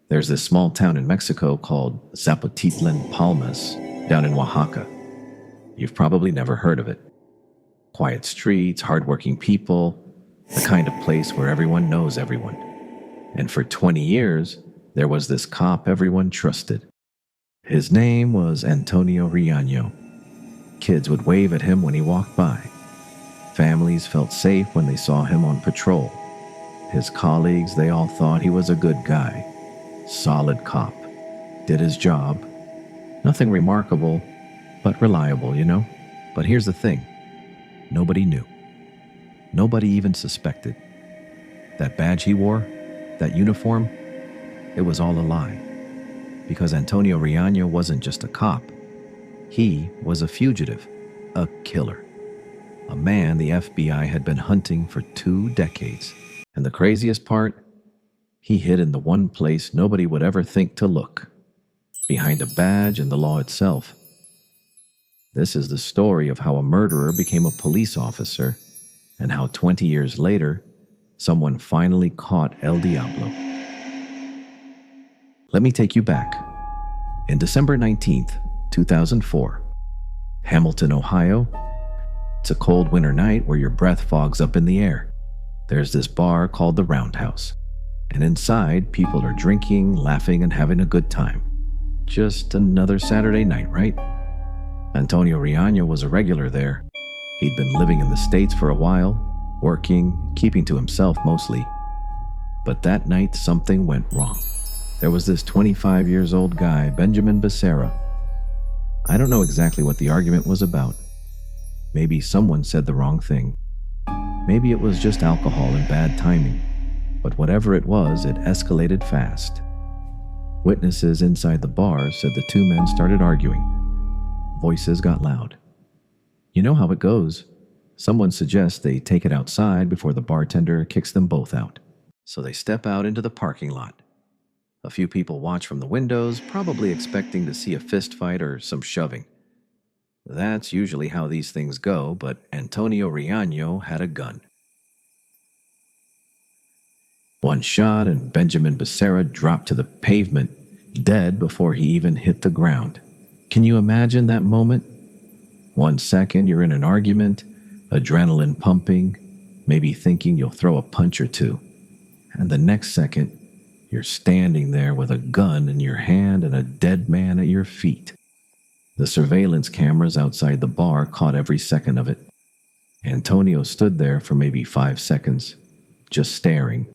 There's this small town in Mexico called Zapotitlan Palmas, down in Oaxaca. You've probably never heard of it. Quiet streets, hardworking people, the kind of place where everyone knows everyone. And for 20 years, there was this cop everyone trusted. His name was Antonio Riaño. Kids would wave at him when he walked by. Families felt safe when they saw him on patrol. His colleagues, they all thought he was a good guy. Solid cop. Did his job. Nothing remarkable, but reliable, you know? But here's the thing. Nobody knew. Nobody even suspected. That badge he wore, that uniform, it was all a lie. Because Antonio Riaño wasn't just a cop. He was a fugitive, a killer. A man the FBI had been hunting for 2 decades. And the craziest part, he hid in the one place nobody would ever think to look. Behind a badge and the law itself. This is the story of how a murderer became a police officer and how 20 years later, someone finally caught El Diablo. Let me take you back. In December 19th, 2004, Hamilton, Ohio, it's a cold winter night where your breath fogs up in the air. There's this bar called the Roundhouse, and inside, people are drinking, laughing, and having a good time. Just another Saturday night, right? Antonio Riaño was a regular there. He'd been living in the States for a while, working, keeping to himself mostly. But that night, something went wrong. There was this 25-year-old guy, Benjamin Becerra. I don't know exactly what the argument was about. Maybe someone said the wrong thing. Maybe it was just alcohol and bad timing. But whatever it was, it escalated fast. Witnesses inside the bar said the two men started arguing. Voices got loud. You know how it goes. Someone suggests they take it outside before the bartender kicks them both out. So they step out into the parking lot. A few people watch from the windows, probably expecting to see a fist fight or some shoving. That's usually how these things go, but Antonio Riaño had a gun. One shot and Benjamin Becerra dropped to the pavement, dead before he even hit the ground. Can you imagine that moment? 1 second you're in an argument, adrenaline pumping, maybe thinking you'll throw a punch or two. And the next second, you're standing there with a gun in your hand and a dead man at your feet. The surveillance cameras outside the bar caught every second of it. Antonio stood there for maybe 5 seconds, just staring.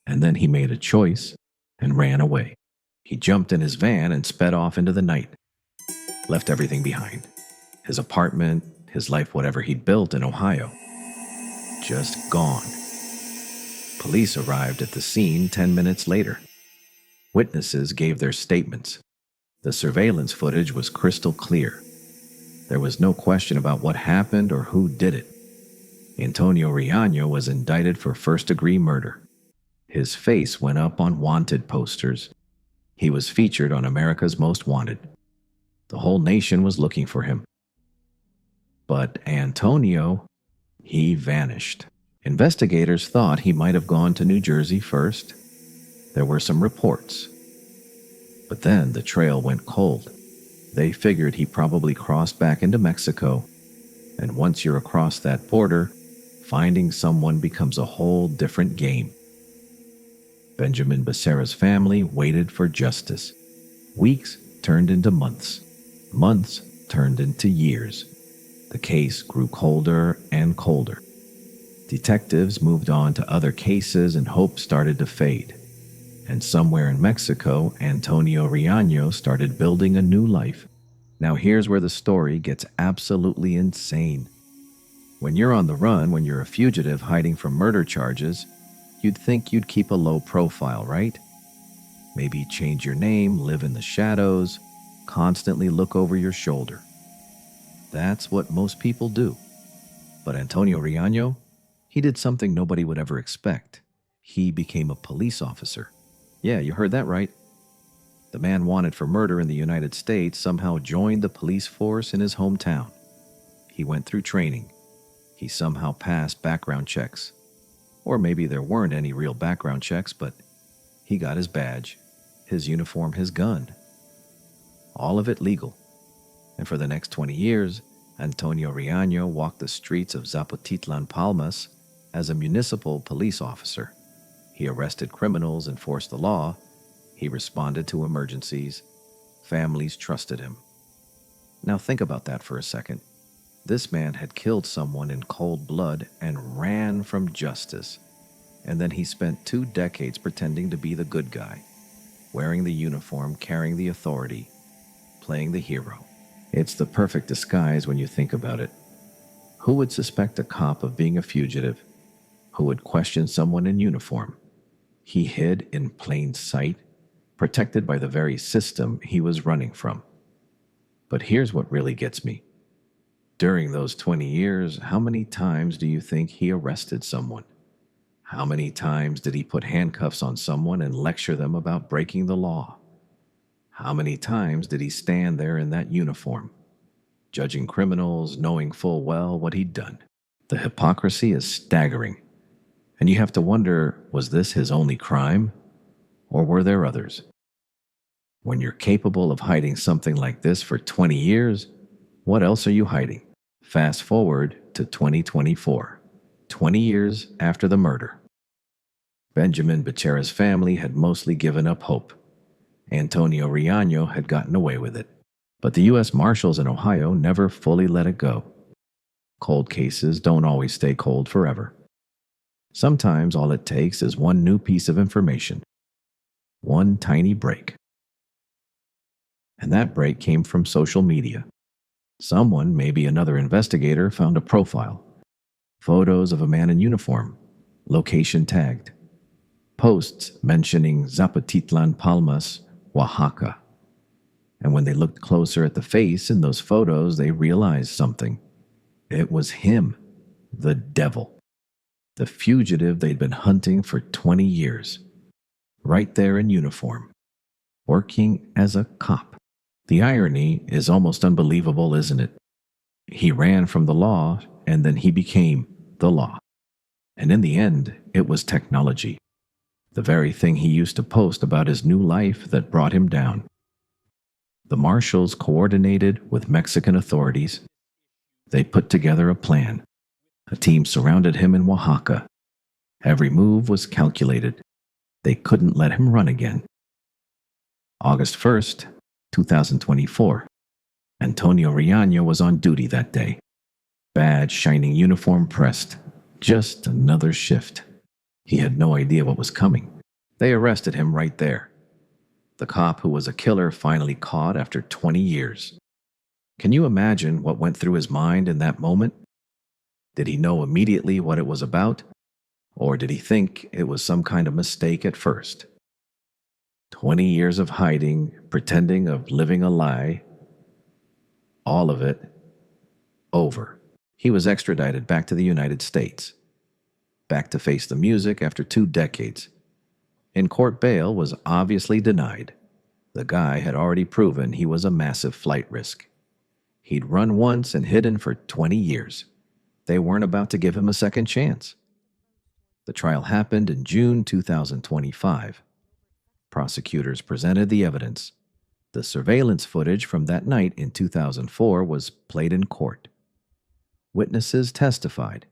And then he made a choice and ran away. He jumped in his van and sped off into the night. Left everything behind. His apartment, his life, whatever he'd built in Ohio. Just gone. Police arrived at the scene 10 minutes later. Witnesses gave their statements. The surveillance footage was crystal clear. There was no question about what happened or who did it. Antonio Riaño was indicted for first-degree murder. His face went up on wanted posters. He was featured on America's Most Wanted. The whole nation was looking for him. But Antonio, he vanished. Investigators thought he might have gone to New Jersey first. There were some reports. But then the trail went cold. They figured he probably crossed back into Mexico. And once you're across that border, finding someone becomes a whole different game. Benjamin Becerra's family waited for justice. Weeks turned into months. Months turned into years. The case grew colder and colder. Detectives moved on to other cases and hope started to fade. And somewhere in Mexico, Antonio Riaño started building a new life. Now here's where the story gets absolutely insane. When you're on the run, when you're a fugitive hiding from murder charges, you'd think you'd keep a low profile, right? Maybe change your name, live in the shadows, constantly look over your shoulder. That's what most people do. But Antonio Riaño, he did something nobody would ever expect. He became a police officer. Yeah, you heard that right. The man wanted for murder in the United States somehow joined the police force in his hometown. He went through training. He somehow passed background checks. Or maybe there weren't any real background checks, but he got his badge, his uniform, his gun. All of it legal. And for the next 20 years, Antonio Riaño walked the streets of Zapotitlan Palmas as a municipal police officer. He arrested criminals, enforced the law. He responded to emergencies. Families trusted him. Now think about that for a second. This man had killed someone in cold blood and ran from justice. And then he spent 2 decades pretending to be the good guy, wearing the uniform, carrying the authority, playing the hero. It's the perfect disguise when you think about it. Who would suspect a cop of being a fugitive? Who would question someone in uniform? He hid in plain sight, protected by the very system he was running from. But here's what really gets me. During those 20 years, how many times do you think he arrested someone? How many times did he put handcuffs on someone and lecture them about breaking the law? How many times did he stand there in that uniform, judging criminals, knowing full well what he'd done? The hypocrisy is staggering. And you have to wonder, was this his only crime? Or were there others? When you're capable of hiding something like this for 20 years, what else are you hiding? Fast forward to 2024, 20 years after the murder. Benjamin Becerra's family had mostly given up hope. Antonio Riaño had gotten away with it. But the U.S. Marshals in Ohio never fully let it go. Cold cases don't always stay cold forever. Sometimes all it takes is one new piece of information, one tiny break. And that break came from social media. Someone, maybe another investigator, found a profile. Photos of a man in uniform, location tagged. Posts mentioning Zapotitlan Palmas, Oaxaca. And when they looked closer at the face in those photos, they realized something. It was him, the devil, the fugitive they'd been hunting for 20 years. Right there in uniform, working as a cop. The irony is almost unbelievable, isn't it? He ran from the law, and then he became the law. And in the end, it was technology. The very thing he used to post about his new life that brought him down. The marshals coordinated with Mexican authorities. They put together a plan. A team surrounded him in Oaxaca. Every move was calculated. They couldn't let him run again. August 1st, 2024. Antonio Riaño was on duty that day. Badge, shining uniform pressed. Just another shift. He had no idea what was coming. They arrested him right there. The cop who was a killer finally caught after 20 years. Can you imagine what went through his mind in that moment? Did he know immediately what it was about? Or did he think it was some kind of mistake at first? 20 years of hiding, pretending of living a lie. All of it over. He was extradited back to the United States. Back to face the music after 2 decades. In court, bail was obviously denied. The guy had already proven he was a massive flight risk. He'd run once and hidden for 20 years. They weren't about to give him a second chance. The trial happened in June 2025. Prosecutors presented the evidence. The surveillance footage from that night in 2004 was played in court. Witnesses testified.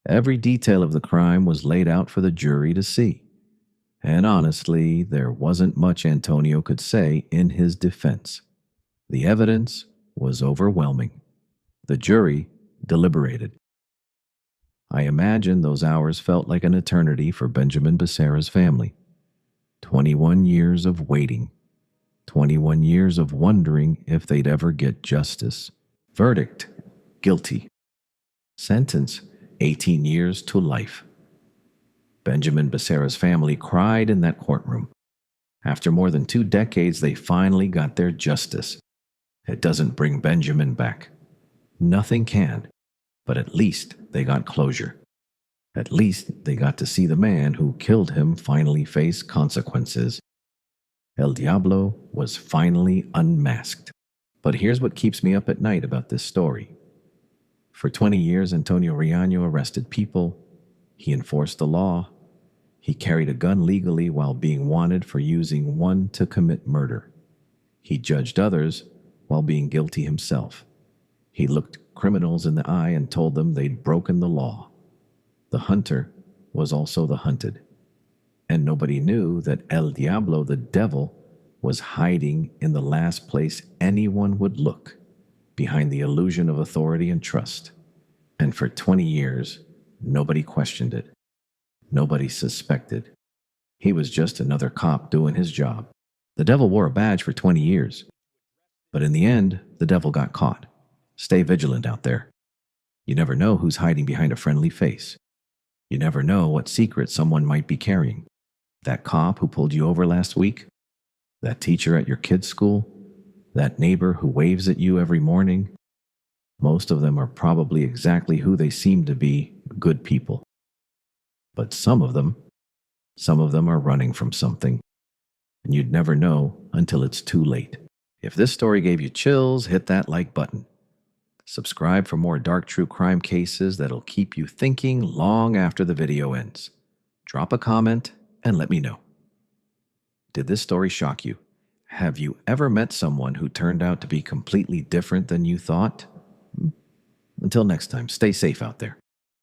Every detail of the crime was laid out for the jury to see. And honestly, there wasn't much Antonio could say in his defense. The evidence was overwhelming. The jury deliberated. I imagine those hours felt like an eternity for Benjamin Becerra's family. 21 years of waiting. 21 years of wondering if they'd ever get justice. Verdict: guilty. Sentence: 18 years to life. Benjamin Becerra's family cried in that courtroom. After more than 2 decades, they finally got their justice. It doesn't bring Benjamin back. Nothing can. But at least they got closure. At least they got to see the man who killed him finally face consequences. El Diablo was finally unmasked. But here's what keeps me up at night about this story. For 20 years, Antonio Riaño arrested people. He enforced the law. He carried a gun legally while being wanted for using one to commit murder. He judged others while being guilty himself. He looked criminals in the eye and told them they'd broken the law. The hunter was also the hunted. And nobody knew that El Diablo, the devil, was hiding in the last place anyone would look, behind the illusion of authority and trust. And for 20 years, nobody questioned it. Nobody suspected. He was just another cop doing his job. The devil wore a badge for 20 years. But in the end, the devil got caught. Stay vigilant out there. You never know who's hiding behind a friendly face. You never know what secret someone might be carrying. That cop who pulled you over last week? That teacher at your kid's school? That neighbor who waves at you every morning? Most of them are probably exactly who they seem to be, good people. But some of them are running from something. And you'd never know until it's too late. If this story gave you chills, hit that like button. Subscribe for more dark true crime cases that'll keep you thinking long after the video ends. Drop a comment and let me know. Did this story shock you? Have you ever met someone who turned out to be completely different than you thought? Until next time, stay safe out there.